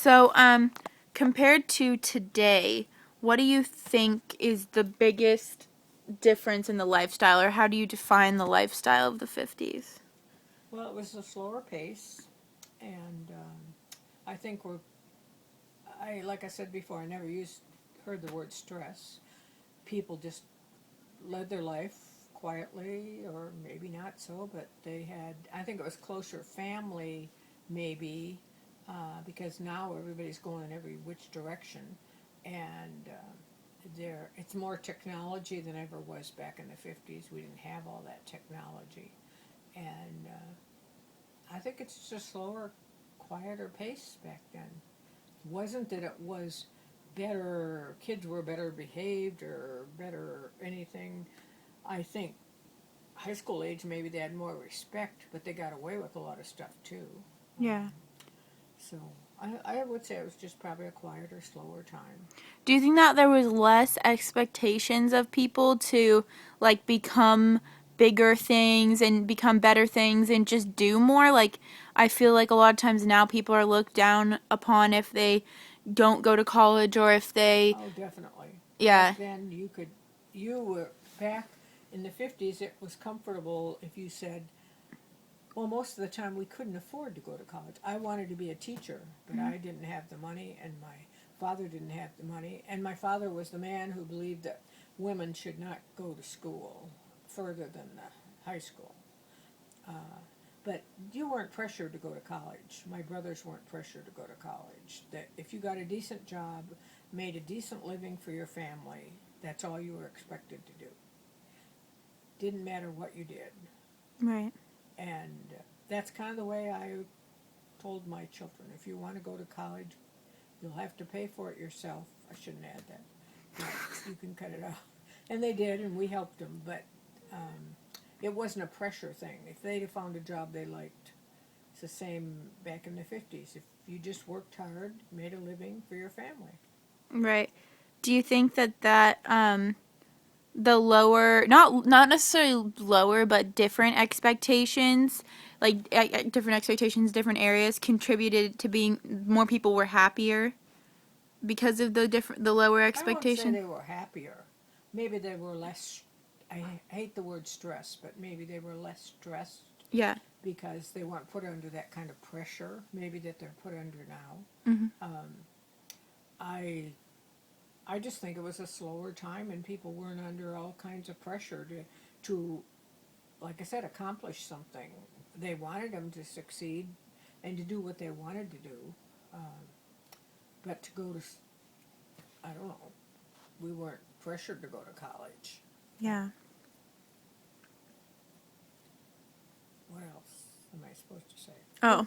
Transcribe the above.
So, compared to today, what do you think is the biggest difference in the lifestyle, or how do you define the lifestyle of the 50s? Well, it was a slower pace, and I think like I said before, I never heard the word stress. People just led their life quietly, or maybe not so, but I think it was closer family, maybe, because now everybody's going in every which direction, and it's more technology than ever was back in the 50s. We didn't have all that technology, and I think it's just slower, quieter pace back then. It wasn't that it was better, kids were better behaved or better anything. I think high school age, maybe they had more respect, but they got away with a lot of stuff too. Yeah. So I would say it was just probably a quieter, slower time. Do you think that there was less expectations of people to like become bigger things and become better things and just do more? Like I feel like a lot of times now people are looked down upon if they don't go to college or if they Oh, definitely. Back yeah. then, you were back in the 50s. It was comfortable if you said, well, most of the time we couldn't afford to go to college. I wanted to be a teacher, but I didn't have the money, and my father didn't have the money. And my father was the man who believed that women should not go to school further than the high school. Uh, but you weren't pressured to go to college. My brothers weren't pressured to go to college. That if you got a decent job, made a decent living for your family, that's all you were expected to do. Didn't matter what you did. Right. And that's kind of the way I told my children. If you want to go to college, you'll have to pay for it yourself. I shouldn't add that, but you can cut it out. And they did, and we helped them. But it wasn't a pressure thing. If they'd found a job they liked, it's the same back in the 50s. If you just worked hard, made a living for your family. Right. Do you think that the lower not necessarily lower but different expectations like different expectations different areas contributed to being more people were happier because of the lower I won't say expectation? they were happier. Maybe they were less. I hate the word stress, but maybe they were less stressed Yeah. because they weren't put under that kind of pressure, maybe that they're put under now. Hmm. I I just think it was a slower time, and people weren't under all kinds of pressure to like I said, accomplish something. They wanted them to succeed and to do what they wanted to do, um, but to go to I don't know, we weren't pressured to go to college. Yeah. What else am I supposed to say? Oh,